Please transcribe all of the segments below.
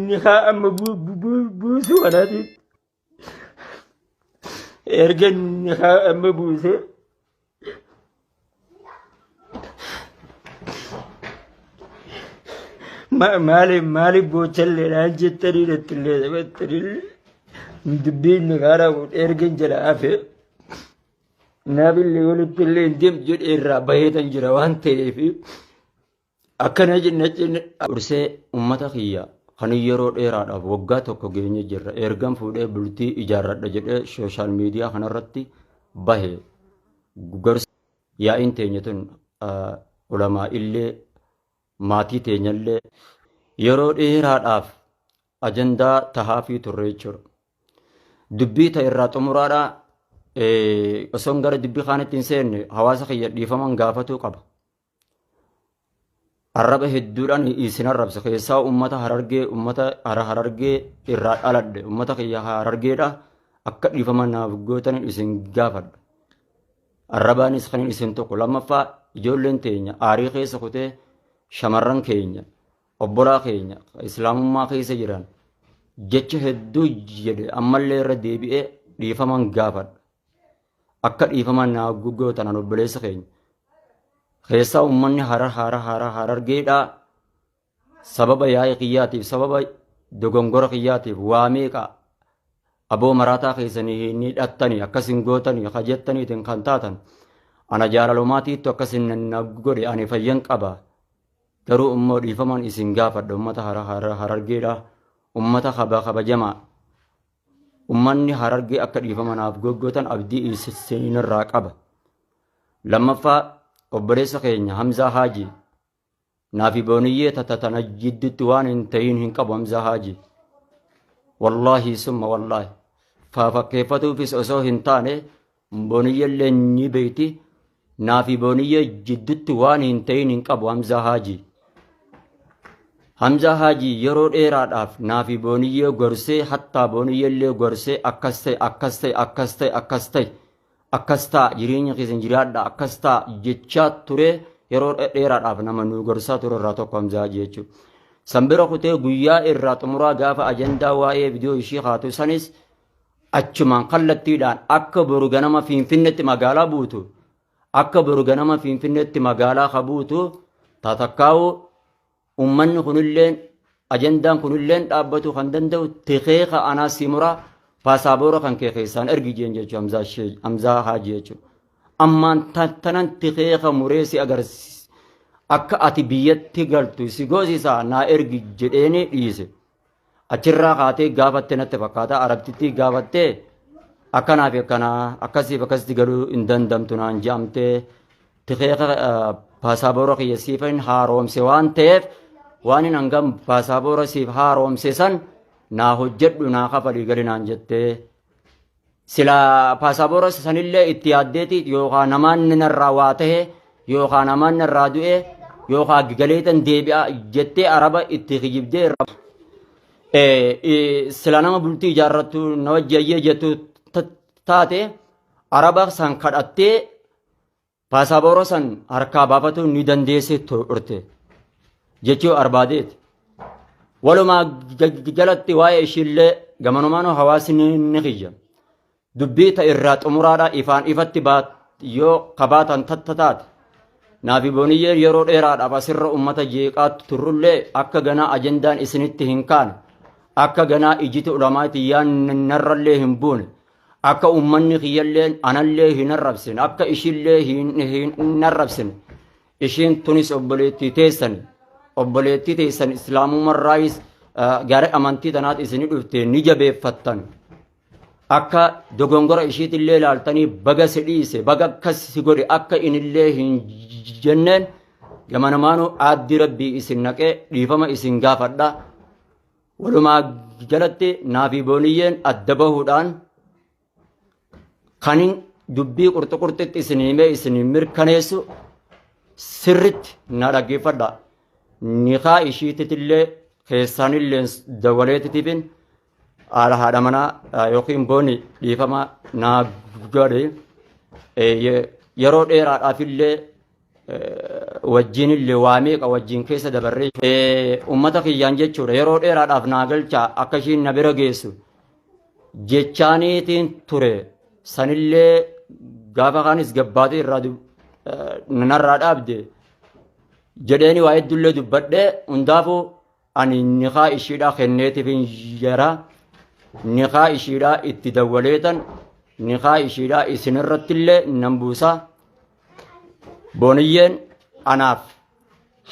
نخاء أما بوسو وناتي إرجن نخاء أما بوسو مالي بوتشل لانجي تريل تريل دبين نغارا إرجن جلافه نابل اللي ولد اللي ندم جد الرابعة تنجروان تيفي أكنج نجن أرسى أمتا خيا خنيرو إيراد أب وقته كجيني جرا إرجم فودة بلتي إجارة دجل سوشيال ميديا خنرتي به غرس يا إنتي نتون علماء اللي ماتي تنجل يرو إيراد أب أجندا تهافي تريشر دبي تيرات أمورا osoo gara dubbii kaanitti hin seenne hawaasa kiyya dhiifaman gaafatuu qaba. Arraba hedduudhaan isin arrabsa keessaa ummata harargee irraa dhaladhe ummata kiyya harargeedha akka dhiifaman naaf gootan isin gaafadha. Arrabaanis kan isin tokko lammaffaa ijoolleen teenya aarii keessa kutee shamarran keenya obbolaa keenya islaamummaa keessa jiran jecha hedduu jedhe ammallee irra deebi'ee dhiifaman gaafadha. Akka dhiifaman naa gootan an obboleessa keenya keessaa ummanni harargeedha sababa yaa'ii kiyyaatiif sababa dogongora kiyyaatiif waa meeqa aboo maraataa keessanii ni dhattanii akkasin gootanii kajettaniitiin kan taatan ana jaalalumaatiittu akkasin na godhe ani fayyan qaba garuu immoo dhiifaman isin gaafadha ummata harargeedha ummata kabajamaa ummanni harargee akka dhiifamanaaf gootan abdii isinirraa qaba. Lammaffaa obboleessa keenya Hamzaa Haajii naafi booniyyee tatatana jidduutti waan hin ta'iin hin qabu Hamzaa Haajii. Wallaahi summa wallaahi fakkeeffatuufis osoo hin taane booniyyellee ni beeyti naafi booniyyee jidduutti waan hin ta'iin hin qabu Hamzaa Haajii. Hamzaa Haajii yeroo dheeraadhaaf naafi booniyyee gorsee hattaa booniyyellee gorsee akkas ta'a jireenya keessan jiraadha akkas ta'a jechaa ture yeroo dheeraadhaaf nama nu gorsaa ture irraa tokko Hamzaa Haajii jechuudha. Sanbira kutee guyyaa irraa xumuraa gaafa ajandaa waa'ee viidiyoo ishii haatu sanis achumaan kallattiidhaan akka boru ganama Finfinneetti magaalaa buutu akka boru ganama Finfinneetti magaalaa kabuutu tatakkaa'u ummanni kunilleen ajandaan kunilleen dhaabbatu kan danda'u tiqeeqa anaa simuraa paasaabora kan kee keessaan ergi jeen jechuudha Hamzaa Haajii jechuudha. Ammaan tanan tiqeeqa mureesi agarsiisa akka ati biyyatti galtu si goosisaa naa ergi jedheeni dhiise. Achirraa kaatee gaafatte natti fakkaata arabtitti gaafattee akkanaaf akkanaa akkasiif akkasitti galuu hin dandamtu naan jedhamtee tiqeeqa paasaabora kiyya siifan haaromse waan ta'eef waan hin hangam paasaabora siif haaromse san naa hojjedhu naa kafalii galinaan jettee sila paasaabora sanillee itti yaaddeeti yookaan namaan narraa waa tahe yookaan namaan narraa du'e yookaan galeetan deebi'a jettee araba itti kijibdee sila nama bultii ijaarrattu na wajjayyee jettu taate araba san kadhattee paasaabora san harkaa baafatu ni dandeesse turte jechuu arbaadeeti. Walumaa jalatti waa'ee ishiillee gamanumaan hawaasni ni kiyya. Dubbii ta irraa xumuraadha ifaan ifatti yoo qabaatan taate. Naafi booniyyee yeroo dheeraadhaaf asirra uummata jeeqaa turrullee akka ganaa ajandaan isinitti hin kaane akka ganaa ijiti ulamaati yaannarrallee hin buune. Akka ummanni kiyyalleen anallee hin arrabsin akka ishiillee hin arrabsin ishiin tunis obboleettii teessan islaamumarraayis gara amantii tanaat isinii dhufte ni jabeeffattan akka dogongora ishiitillee ilaaltanii baga si dhiise baga akkas si godhe akka inillee hin jenneen gamanamaanu aaddi rabbii isin naqee dhiifama isin gaafadha. Walumaa jalatti naafi booniyyeen adda bahuudhaan kanin dubbii qurxuqurxitti isinimee isin mirkaneessu sirritti na dhaggeeffadha. Niqaa ishiititillee keessaanillee dawaleetitifin haadha manaa yookiin booni dhiifama naa godhe yeroo dheeraadhaafillee wajjin illee waamee wajjin keessa dabarree ummata kiyyaan jechuudha yeroo dheeraadhaaf naa galchaa akka ishiin na bira geessu jechaaniitiin ture sanillee gaafa kaanis gabbaatee irraa narraa dhaabde jedheeni waa heddullee dubbadhee hundaafuu ani niqaa ishiidhaa kenneetiif hin jara niqaa ishiidhaa itti dawwaleetan niqaa ishiidhaa isinirrattillee nan buusaa booniyyeen anaaf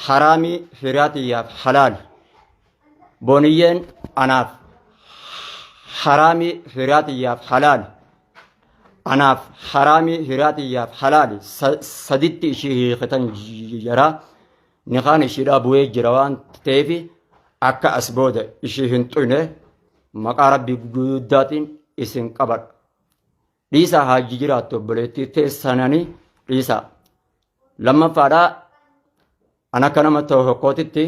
haraamii hiriyaatiyyaaf halaal booniyyeen anaaf haraamii hiriyaatiyyaaf halaal anaaf haraamii hiriyaatiyyaaf halaal saditti ishii hiikitan jara niqaan ishiidhaa bu'ee jira waan ta'eef akka as booda ishii hin xuyne maqaa rabbii guddaatiin isin qabadha dhiisaa haajji jiraattu obboleettii teessananii dhiisaa lammaffaadhaa ana akka nama tokkootitti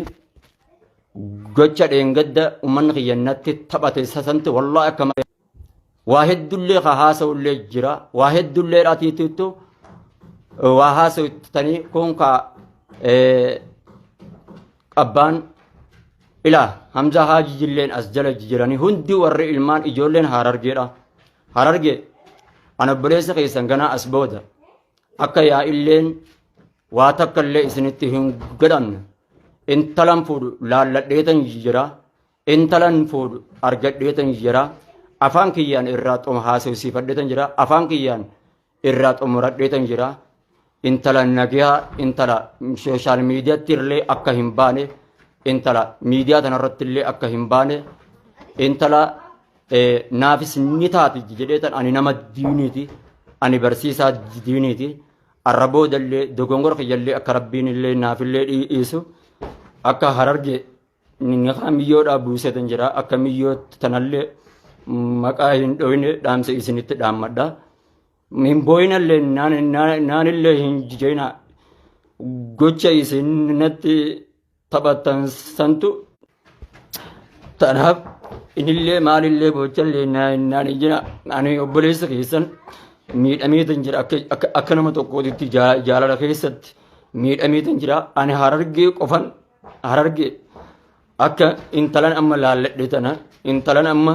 gocha dheengadda ummanni kiyyannatti taphate sasanti wallaahi akka malee waa heddullee haasa'ullee jira waa heddullee dhaatiittu waa haasa'uttanii kun ka qabbaan ilaa hamza haaji jilleen as jala jiranii hundi warri ilmaan ijoolleen harargeedha harargee ana obboleessa keessan ganaa as booda akka yaa illeen waa takka illee isinitti hin godhamne intalan fuudhu laalladheetan jira intalan fuudhu argadheetan jira afaan kiyyaan irraa xuma haasawsiifadheetan jira afaan kiyyaan irraa xumuradheetan jira intala nagaa intala sooshaal miidiyaatti illee akka hin baane intala miidiyaa tanarratti illee akka hin baane intala naafis ni taati jedheetan ani nama diiniiti ani barsiisaa diiniiti arraboodallee dogongora kiyyallee akka rabbiin illee naafillee dhiisu akka hararge niqaa miyyoodhaa buusetan jira akka miyyoo tanallee maqaa hin dhoyne dhaamsa isinitti dhaammadha min booyinallee naanillee hin jijeyna gocha isinatti taphatan santu tanaaf inillee maalillee gochallee naan jira ani obboleessa keessan miidhameetan jira akka nama tokkootitti jaalala keessatti miidhameetan jira ani harargee qofan harargee akka intalan amma laalladhe tana intalan amma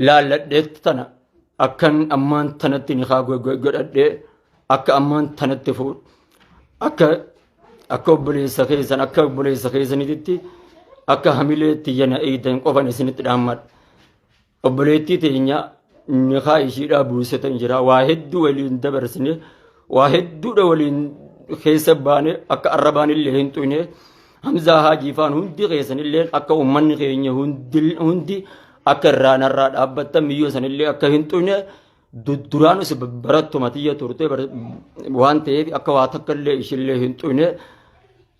laalladhe tana akkan ammaan tanatti niqaa godhadhee akka ammaan tanatti fuudhu akka obboleessa keessanitti akka hamileetti yana eeydan qofan isinitti dhaammadha obboleettii teenya niqaa ishiidhaa buusetan jira waa hedduu waliin dabarsine waa hedduudha waliin keessa baane akka arrabaanillee hin xuyne hamzaa haajiifaan hundi keessanillee akka ummanni keenya hundi akka irraanarraa dhaabbattan miyyoo sanillee akka hin xuyne duraanus barattuma tiyya turte waan ta'eef akka waa takkallee ishillee hin xuyne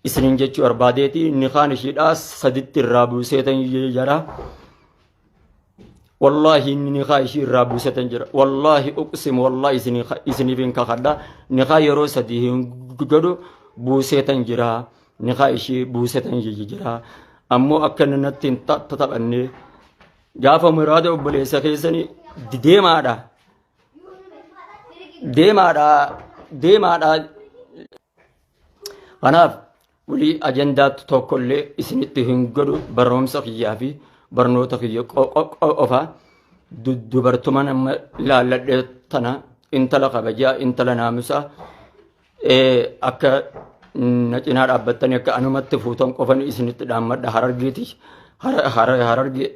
isinin jechuu barbaadeeti niqaan ishiidhaa saditti irraa buusetan jira wallahi niqaa ishii irraa buusetan jira wallahi uqsim wallahi isiniifin kakadha niqaa yeroo sadii hin godhu buusetan jira niqaa ishii buusetan jira ammoo akka natti hin taphanne gaafa muraada obboleessa keessanii deemaadha kanaaf walii ajandaa tokkollee isinitti hin godhu barnoomsa kiyyaa fi barnoota kiyya qofa dubartuman amma laalladhe tana intala kabajaa intala naamusaa akka na cinaa dhaabbattanii akka anumatti fuutan qofan isinitti dhaammadha harargeeti harargee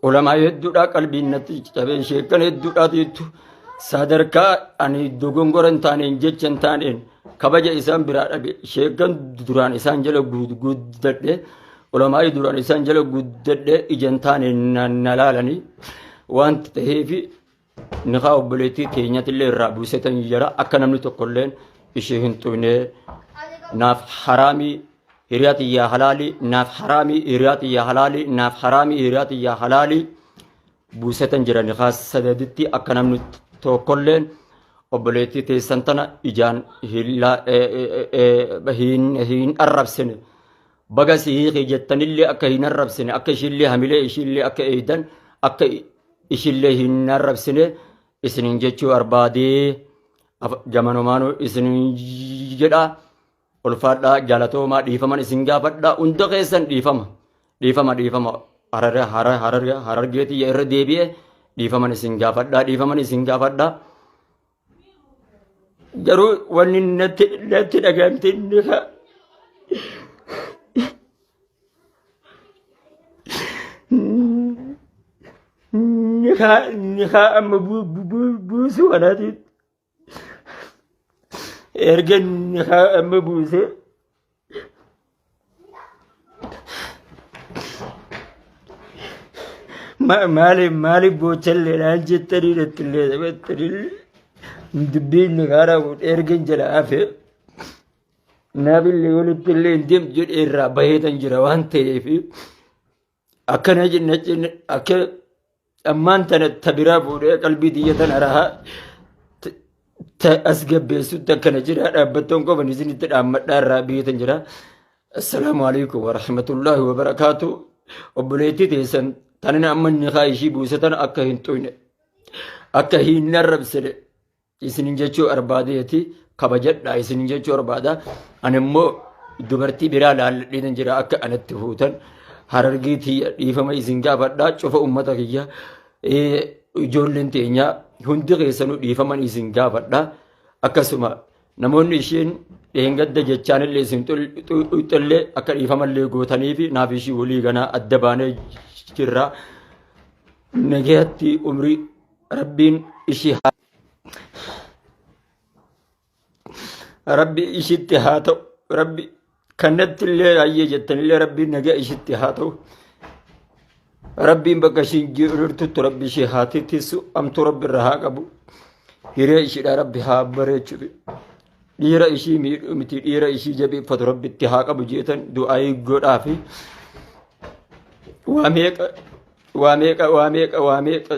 ulamaa hedduudhaa qalbiin natti cabee sheekan hedduudhaatiitu sadarkaa ani dogongora hin taaneen jecha hin taaneen kabaja isaan biraa dhabe sheekan duraan isaan jala guddadhe ulamaa'i duraan isaan jala guddadhe ija hin taaneen na laalanii wanti ta'eefi niqaa obboleettii keenyatillee irraa buusetan jira akka namni tokkolleen ishee hin xuyne naaf haraamii hiriyaatiyyaa halaalii naaf haraamii hiriyaatiyyaa halaalii naaf haraamii hiriyaatiyyaa halaalii buusetan jira niqaa sadaditti akka namni tokkolleen obboleettii teessan tana ijaan hin arrabsine baga sihiiqii jettanillee akka hin arrabsine akka ishillee hamilee ishillee akka eeydan akka ishillee hin arrabsine isinin jechuu barbaadee Gamanomaanoo isin jedha ulfaadhaa jaalatoomaa dhiifaman isin gaafadhaa hunda keessan dhiifama harargeetii irra deebi'e dhiifaman isin gaafadhaa garuu wanni natti dhagamte nikaa amma buusu kanaatiif erga nikaa amma buuse maaliif boochalleedhaan jettanii nattillee taphattanii dubbiin nikaadhaa fuudhee erga jala hafe naafillee walitti illee hin deemtu jedhee irraa baheetan jira waan ta'eef akkana jenna akka ammaan tana tabiraa fuudhee qalbii xiyyatan arahaa as gabbeessutti akkana jira dhaabbattoon qofan isinitti dhaammadhaa irraa baheetan jira. Assalaamu alaikum warahmatullaahi wabarakaatu. Obboleettii teessan tanan amma nikaa ishii buusatan akka hin xuyne akka hin arrabsine isinin jechuu barbaadeeti kabajadhaa isinin jechuu barbaada. Ani immoo dubartii biraa laalladheetan jira akka anatti fuutan harargee tiyya dhiifama isin gaafadhaa cufa ummata kiyya ijoolleen teenyaa hundi keessanuu dhiifaman isin gaafadhaa. Akkasuma namoonni isheen dheengadda jechaanillee isin xullee akka dhiifamallee gootaniifi naaf ishii walii ganaa adda baanee jirra. Nagaatti umrii rabbiin ishii rabbi ishitti haa ta'u rabbi kanattillee hayyee jettanillee rabbiin nagaa ishitti haa ta'u rabbiin bakka ishiin jirtutti rabbi ishii haa tittisu amtu rabbi irra haa qabu hiree ishiidha rabbi haa bareechuuf dhiira ishii miidhu miti dhiira ishii jabeeffatu rabbitti haa qabu jeetan du'aayii godhaafi waa meeqa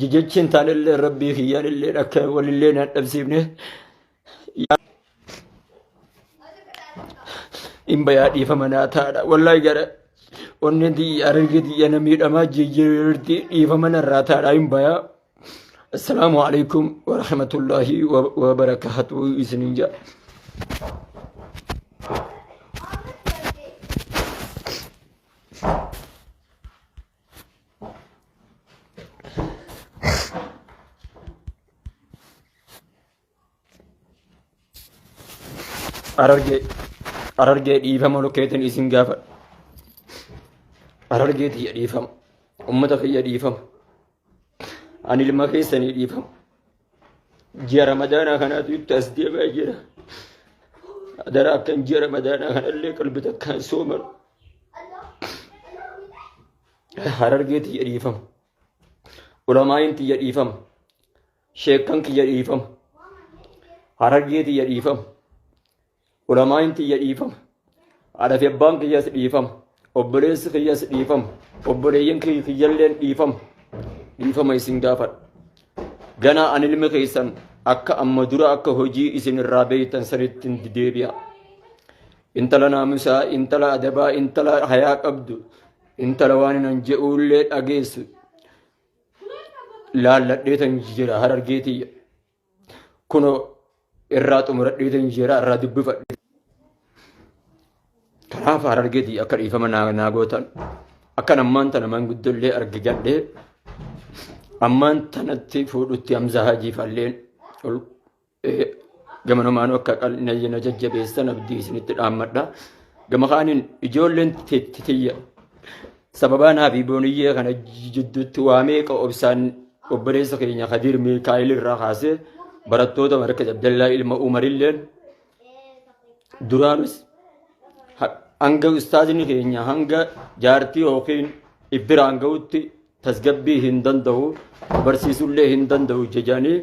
jechiin taanillee rabbii kiyyaanillee akka walillee naan dhabsiifne in bayaa dhiifama naa taadha wallaahi gara onneen tiyya harargee tiyya na miidhamaa jijjiirti dhiifama narraa taadha in bayaa. السلام عليكم ورحمة الله وبركاته إسنجا أرجع إيفهم لوكيتن إسنجا أرجع تي إيفهم أمتك يا إيفهم ani ilma keessanii dhiifama ji'a ramadaanaa kanaatu itti as deemaa jira adara akkan ji'a ramadaanaa kanallee qalbii takkaan sooman harargee tiyya dhiifama ulamaayin tiyya dhiifama sheekkan kiyya dhiifama harargee tiyya dhiifama ulamaayin tiyya dhiifama haadhafi abbaan kiyyas dhiifama obboleessi kiyyas dhiifama obboleeyyan kiyyalleen dhiifama dhiifama isin gaafadha. Ganaa ani ilmi keessan akka amma dura akka hojii isin irraa beeytan sanitti deebi'a. Intala naamusaa, intala adabaa, intala hayaa qabdu, intala waan hin je'uullee dhageessu laalladheetan jira harargee tiyya. Kunoo irraa xumuradheetan jira irraa dubbifadhe. Kanaaf harargee tiyya akka dhiifama naa gootan akka ammaan tana manguddollee argijadhee ammaan tanatti fuudhutti Hamza Hajii falleen gama namaanuu akka qal'ina jajjabeessan abdii isinitti dhaammadha. Gama kaaniin ijoolleen tiyya sababaa naa fi booniyyee kana jidduutti waa meeqa obsaan obboleessa keenya Kadiir Miikaa'el irraa kaasee barattoota Markaz Abdallaa ilma Umarilleen duraanus hanga ustaazni keenya hanga jaartii yookiin ibbiraan ga'utti tasgabbii hin danda'u barsiisullee hin danda'u jejanii